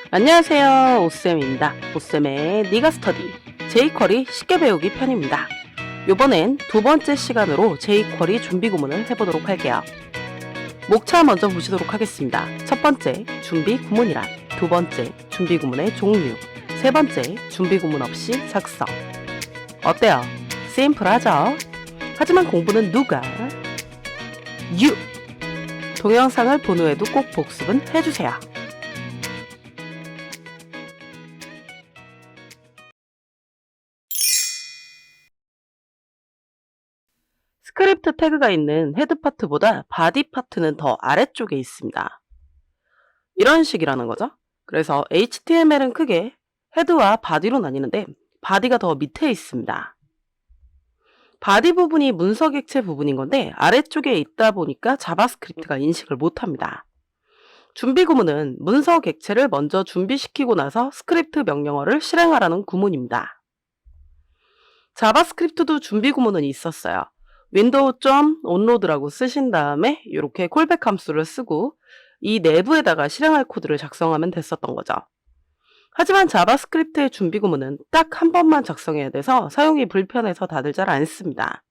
안녕하세요, 오쌤입니다. 오쌤의 니가 스터디 jQuery 쉽게 배우기 편입니다. 이번엔 두 번째 시간으로 jQuery 준비 구문을 해보도록 할게요. 목차 먼저 보시도록 하겠습니다. 첫 번째, 준비 구문이란, 두 번째, 준비 구문의 종류, 세 번째, 준비 구문 없이 작성. 어때요? 심플하죠? 하지만 공부는 누가? You! 동영상을 본 후에도 꼭 복습은 해주세요. 스크립트 태그가 있는 헤드 파트보다 바디 파트는 더 아래쪽에 있습니다. 이런 식이라는 거죠. 그래서 HTML은 크게 헤드와 바디로 나뉘는데 바디가 더 밑에 있습니다. 바디 부분이 문서 객체 부분인 건데 아래쪽에 있다 보니까 자바스크립트가 인식을 못합니다. 준비 구문은 문서 객체를 먼저 준비시키고 나서 스크립트 명령어를 실행하라는 구문입니다. 자바스크립트도 준비 구문은 있었어요. window.onload라고 쓰신 다음에 이렇게 콜백 함수를 쓰고 이 내부에다가 실행할 코드를 작성하면 됐었던 거죠. 하지만 자바스크립트의 준비 구문은 딱 한 번만 작성해야 돼서 사용이 불편해서 다들 잘 안 씁니다.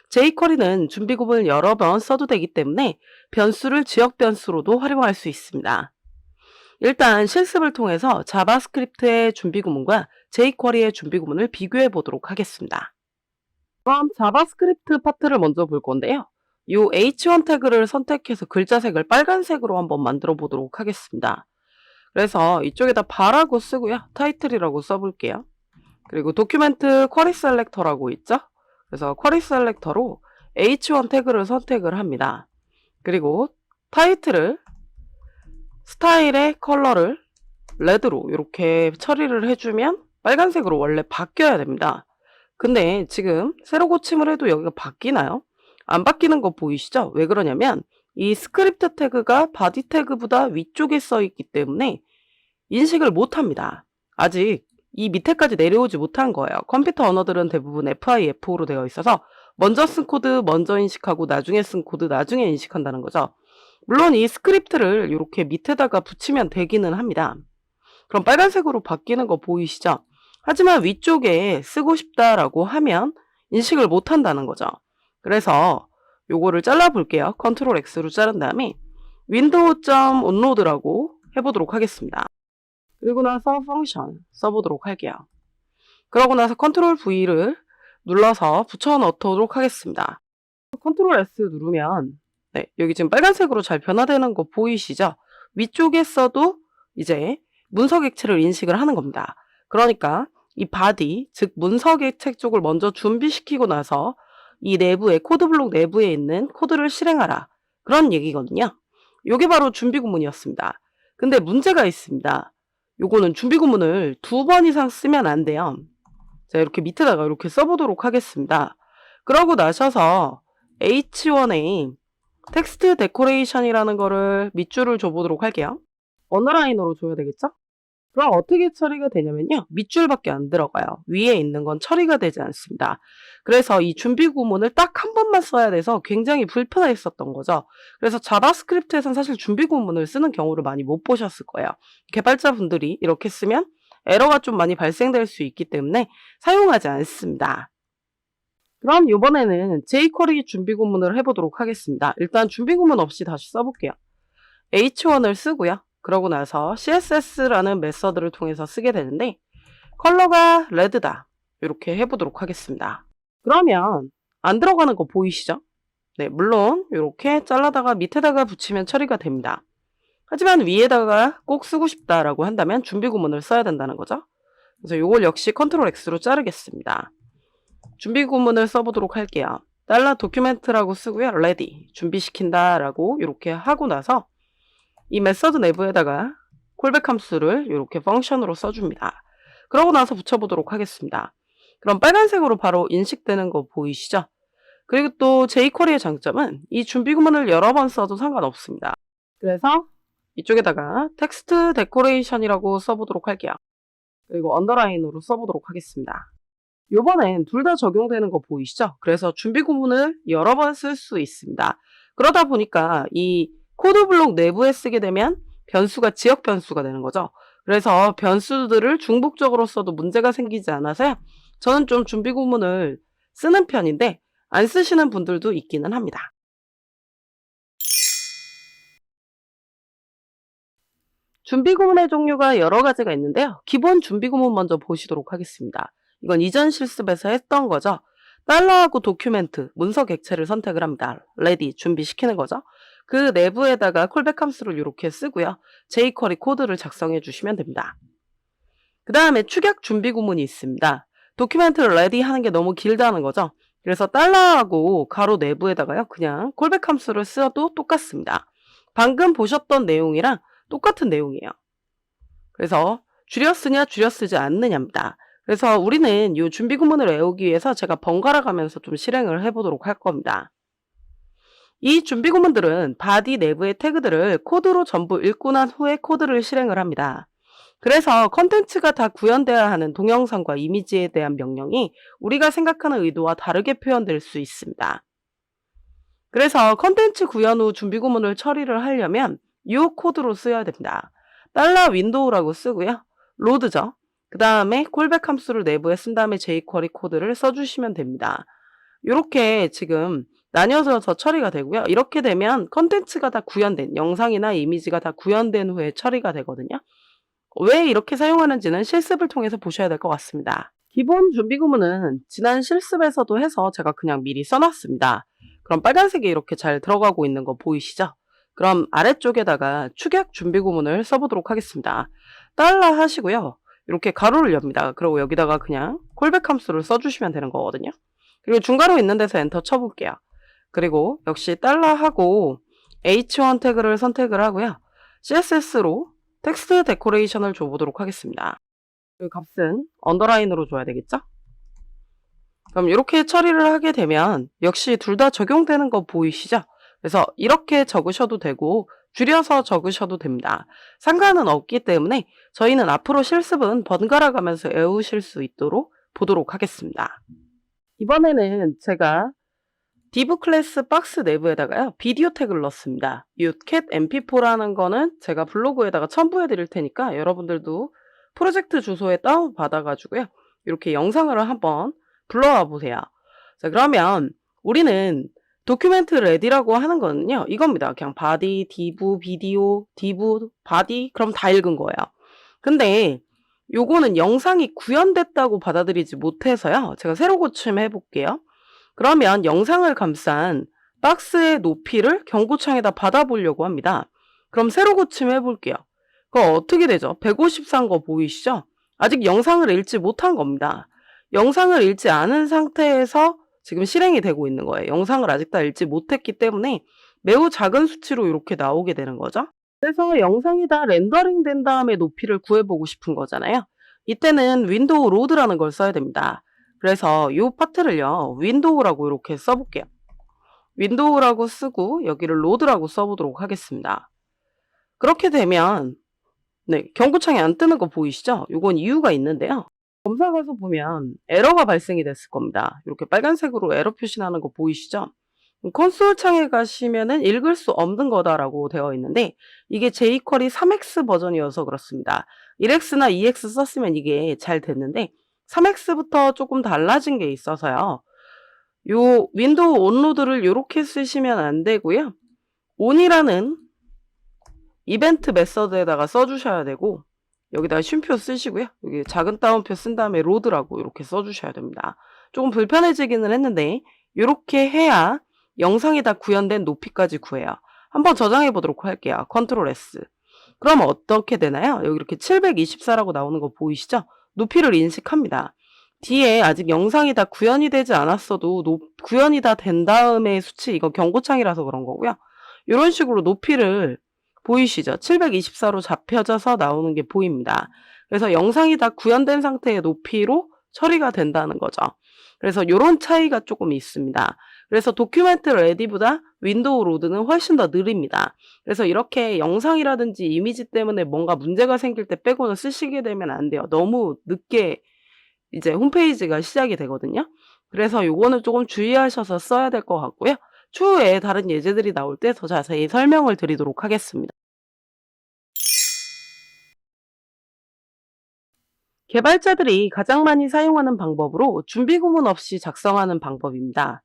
jQuery는 준비 구문을 여러 번 써도 되기 때문에 변수를 지역 변수로도 활용할 수 있습니다. 일단 실습을 통해서 자바스크립트의 준비 구문과 jQuery의 준비 구문을 비교해 보도록 하겠습니다. 그럼 자바스크립트 파트를 먼저 볼 건데요. 이 H1 태그를 선택해서 글자색을 빨간색으로 한번 만들어 보도록 하겠습니다. 그래서 이쪽에다 바라고 쓰고요. 타이틀이라고 써볼게요. 그리고 도큐멘트 쿼리 셀렉터라고 있죠. 그래서 쿼리 셀렉터로 H1 태그를 선택을 합니다. 그리고 타이틀을 스타일의 컬러를 레드로 이렇게 처리를 해주면 빨간색으로 원래 바뀌어야 됩니다. 근데 지금 새로 고침을 해도 여기가 바뀌나요? 안 바뀌는 거 보이시죠? 왜 그러냐면 이 스크립트 태그가 바디 태그보다 위쪽에 써 있기 때문에 인식을 못합니다. 아직 이 밑에까지 내려오지 못한 거예요. 컴퓨터 언어들은 대부분 FIFO로 되어 있어서 먼저 쓴 코드 먼저 인식하고 나중에 쓴 코드 나중에 인식한다는 거죠. 물론 이 스크립트를 이렇게 밑에다가 붙이면 되기는 합니다. 그럼 빨간색으로 바뀌는 거 보이시죠? 하지만 위쪽에 쓰고 싶다라고 하면 인식을 못 한다는 거죠. 그래서 요거를 잘라 볼게요. 컨트롤 X로 자른 다음에 window.onload라고 해보도록 하겠습니다. 그리고 나서 펑션 써보도록 할게요. 그러고 나서 컨트롤 V를 눌러서 붙여 넣도록 하겠습니다. 컨트롤 S 누르면 여기 지금 빨간색으로 잘 변화되는 거 보이시죠? 위쪽에 써도 이제 문서 객체를 인식을 하는 겁니다. 그러니까 이 바디, 즉 문서 객체 쪽을 먼저 준비시키고 나서 이 내부에 코드 블록 내부에 있는 코드를 실행하라. 그런 얘기거든요. 요게 바로 준비 구문이었습니다. 근데 문제가 있습니다. 요거는 준비 구문을 2번 이상 쓰면 안 돼요. 자, 이렇게 밑에다가 이렇게 써보도록 하겠습니다. 그러고 나셔서 H1에 텍스트 데코레이션이라는 거를 밑줄을 줘보도록 할게요. 언어라인으로 줘야 되겠죠? 그럼 어떻게 처리가 되냐면요. 밑줄밖에 안 들어가요. 위에 있는 건 처리가 되지 않습니다. 그래서 이 준비 구문을 딱 한 번만 써야 돼서 굉장히 불편했었던 거죠. 그래서 자바스크립트에서는 사실 준비 구문을 쓰는 경우를 많이 못 보셨을 거예요. 개발자분들이 이렇게 쓰면 에러가 좀 많이 발생될 수 있기 때문에 사용하지 않습니다. 그럼 이번에는 jQuery 준비 구문을 해보도록 하겠습니다. 일단 준비 구문 없이 다시 써볼게요. H1을 쓰고요. 그러고 나서 CSS라는 메서드를 통해서 쓰게 되는데 컬러가 레드다. 이렇게 해보도록 하겠습니다. 그러면 안 들어가는 거 보이시죠? 네, 물론 이렇게 잘라다가 밑에다가 붙이면 처리가 됩니다. 하지만 위에다가 꼭 쓰고 싶다라고 한다면 준비 구문을 써야 된다는 거죠. 그래서 이걸 역시 컨트롤 X로 자르겠습니다. 준비 구문을 써보도록 할게요. $도큐멘트라고 쓰고요. ready 준비시킨다라고 이렇게 하고 나서 이 메서드 내부에다가 콜백 함수를 이렇게 펑션으로 써줍니다. 그러고 나서 붙여보도록 하겠습니다. 그럼 빨간색으로 바로 인식되는 거 보이시죠? 그리고 또 jQuery의 장점은 이 준비 구문을 여러 번 써도 상관없습니다. 그래서 이쪽에다가 텍스트 데코레이션이라고 써보도록 할게요. 그리고 언더라인으로 써보도록 하겠습니다. 요번엔 둘 다 적용되는 거 보이시죠? 그래서 준비 구문을 여러 번 쓸 수 있습니다. 그러다 보니까 이 코드 블록 내부에 쓰게 되면 변수가 지역 변수가 되는 거죠. 그래서 변수들을 중복적으로 써도 문제가 생기지 않아서요. 저는 좀 준비 구문을 쓰는 편인데 안 쓰시는 분들도 있기는 합니다. 준비 구문의 종류가 여러 가지가 있는데요. 기본 준비 구문 먼저 보시도록 하겠습니다. 이건 이전 실습에서 했던 거죠. 달러하고 도큐멘트, 문서 객체를 선택을 합니다. 레디, 준비시키는 거죠. 그 내부에다가 콜백 함수를 이렇게 쓰고요. jQuery 코드를 작성해 주시면 됩니다. 그 다음에 축약 준비 구문이 있습니다. 도큐멘트를 레디 하는 게 너무 길다는 거죠. 그래서 달러하고 가로 내부에다가요. 그냥 콜백 함수를 써도 똑같습니다. 방금 보셨던 내용이랑 똑같은 내용이에요. 그래서 줄여 쓰냐 줄여 쓰지 않느냐입니다. 그래서 우리는 이 준비 구문을 외우기 위해서 제가 번갈아 가면서 좀 실행을 해보도록 할 겁니다. 이 준비 구문들은 바디 내부의 태그들을 코드로 전부 읽고 난 후에 코드를 실행을 합니다. 그래서 컨텐츠가 다 구현돼야 하는 동영상과 이미지에 대한 명령이 우리가 생각하는 의도와 다르게 표현될 수 있습니다. 그래서 컨텐츠 구현 후 준비 구문을 처리를 하려면 이 코드로 써야 됩니다. 달러 윈도우라고 쓰고요. 로드죠. 그 다음에 콜백 함수를 내부에 쓴 다음에 jQuery 코드를 써주시면 됩니다. 이렇게 지금 나뉘어서 처리가 되고요. 이렇게 되면 컨텐츠가 다 구현된, 영상이나 이미지가 다 구현된 후에 처리가 되거든요. 왜 이렇게 사용하는지는 실습을 통해서 보셔야 될 것 같습니다. 기본 준비 구문은 지난 실습에서도 해서 제가 그냥 미리 써놨습니다. 그럼 빨간색이 이렇게 잘 들어가고 있는 거 보이시죠? 그럼 아래쪽에다가 축약 준비 구문을 써보도록 하겠습니다. 달러 하시고요. 이렇게 가로를 엽니다. 그리고 여기다가 그냥 콜백 함수를 써주시면 되는 거거든요. 그리고 중괄호 있는 데서 엔터 쳐볼게요. 그리고 역시 달러 하고 H1 태그를 선택을 하고요. CSS로 텍스트 데코레이션을 줘보도록 하겠습니다. 그 값은 언더라인으로 줘야 되겠죠? 그럼 이렇게 처리를 하게 되면 역시 둘 다 적용되는 거 보이시죠? 그래서 이렇게 적으셔도 되고 줄여서 적으셔도 됩니다. 상관은 없기 때문에 저희는 앞으로 실습은 번갈아 가면서 외우실 수 있도록 보도록 하겠습니다. 이번에는 제가 div 클래스 박스 내부에다가요. 비디오 태그를 넣습니다. 이 cat mp4라는 거는 제가 블로그에다가 첨부해 드릴 테니까 여러분들도 프로젝트 주소에 다운 받아 가지고요. 이렇게 영상을 한번 불러와 보세요. 자, 그러면 우리는 도큐멘트 레디라고 하는 거는요. 이겁니다. 그냥 body, div, 비디오, div, body 그럼 다 읽은 거예요. 근데 요거는 영상이 구현됐다고 받아들이지 못해서요. 제가 새로 고침해 볼게요. 그러면 영상을 감싼 박스의 높이를 경고창에다 받아보려고 합니다. 그럼 새로 고침해 볼게요. 그거 어떻게 되죠? 154인 거 보이시죠? 아직 영상을 읽지 못한 겁니다. 영상을 읽지 않은 상태에서 지금 실행이 되고 있는 거예요. 영상을 아직 다 읽지 못했기 때문에 매우 작은 수치로 이렇게 나오게 되는 거죠. 그래서 영상이 다 렌더링 된 다음에 높이를 구해보고 싶은 거잖아요. 이때는 윈도우 로드라는 걸 써야 됩니다. 그래서 이 파트를요. 윈도우라고 이렇게 써볼게요. 윈도우라고 쓰고 여기를 로드라고 써보도록 하겠습니다. 그렇게 되면 경고창이 안 뜨는 거 보이시죠? 이건 이유가 있는데요. 검사 가서 보면 에러가 발생이 됐을 겁니다. 이렇게 빨간색으로 에러 표시나는 거 보이시죠? 콘솔 창에 가시면은 읽을 수 없는 거다라고 되어 있는데 이게 jQuery 3X 버전이어서 그렇습니다. 1X나 2X 썼으면 이게 잘 됐는데 3X부터 조금 달라진 게 있어서요. 요 윈도우 온로드를 이렇게 쓰시면 안 되고요. on이라는 이벤트 메서드에다가 써주셔야 되고 여기다가 쉼표 쓰시고요. 여기 작은 따옴표 쓴 다음에 로드라고 이렇게 써주셔야 됩니다. 조금 불편해지기는 했는데 이렇게 해야 영상이 다 구현된 높이까지 구해요. 한번 저장해 보도록 할게요. 컨트롤 S. 그럼 어떻게 되나요? 여기 이렇게 724라고 나오는 거 보이시죠? 높이를 인식합니다. 뒤에 아직 영상이 다 구현이 되지 않았어도 구현이 다 된 다음에 수치, 이거 경고창이라서 그런 거고요. 이런 식으로 높이를 보이시죠? 724로 잡혀져서 나오는 게 보입니다. 그래서 영상이 다 구현된 상태의 높이로 처리가 된다는 거죠. 그래서 이런 차이가 조금 있습니다. 그래서 도큐멘트 레디보다 윈도우 로드는 훨씬 더 느립니다. 그래서 이렇게 영상이라든지 이미지 때문에 뭔가 문제가 생길 때 빼고는 쓰시게 되면 안 돼요. 너무 늦게 이제 홈페이지가 시작이 되거든요. 그래서 요거는 조금 주의하셔서 써야 될 것 같고요. 추후에 다른 예제들이 나올 때 더 자세히 설명을 드리도록 하겠습니다. 개발자들이 가장 많이 사용하는 방법으로 준비 구문 없이 작성하는 방법입니다.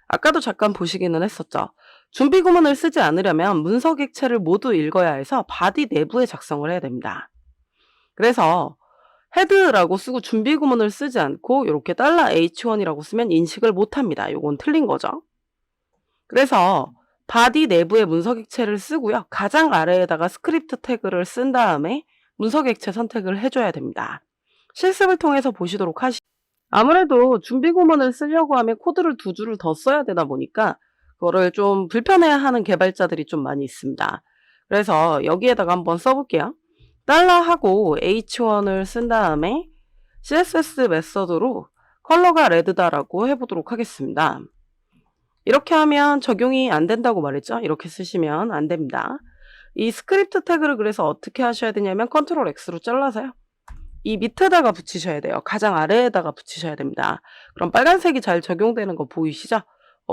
아까도 잠깐 보시기는 했었죠. 준비 구문을 쓰지 않으려면 문서 객체를 모두 읽어야 해서 바디 내부에 작성을 해야 됩니다. 그래서 헤드라고 쓰고 준비 구문을 쓰지 않고 이렇게 $H1이라고 쓰면 인식을 못합니다. 이건 틀린 거죠. 그래서 바디 내부에 문서 객체를 쓰고요. 가장 아래에다가 스크립트 태그를 쓴 다음에 문서 객체 선택을 해줘야 됩니다. 실습을 통해서 보시도록 하시죠. 아무래도 준비 구문을 쓰려고 하면 코드를 2줄을 더 써야 되다 보니까 그거를 좀 불편해하는 개발자들이 좀 많이 있습니다. 그래서 여기에다가 한번 써볼게요. 하고 H1을 쓴 다음에 CSS 메서드로 컬러가 레드다라고 해보도록 하겠습니다. 이렇게 하면 적용이 안 된다고 말했죠. 이렇게 쓰시면 안 됩니다. 이 스크립트 태그를 그래서 어떻게 하셔야 되냐면 컨트롤 X로 잘라서요. 이 밑에다가 붙이셔야 돼요. 가장 아래에다가 붙이셔야 됩니다. 그럼 빨간색이 잘 적용되는 거 보이시죠?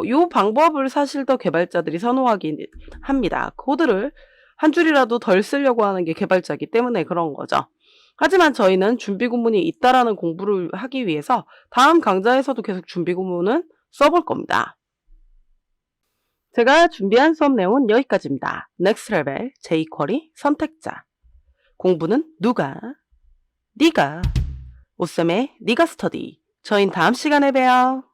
이 방법을 사실 더 개발자들이 선호하긴 합니다. 코드를 한 줄이라도 덜 쓰려고 하는 게 개발자이기 때문에 그런 거죠. 하지만 저희는 준비 구문이 있다라는 공부를 하기 위해서 다음 강좌에서도 계속 준비 구문은 써볼 겁니다. 제가 준비한 수업 내용은 여기까지입니다. 넥스트 레벨 jQuery 선택자. 공부는 누가? 네가. 오쌤의 네가 스터디. 저희는 다음 시간에 봬요.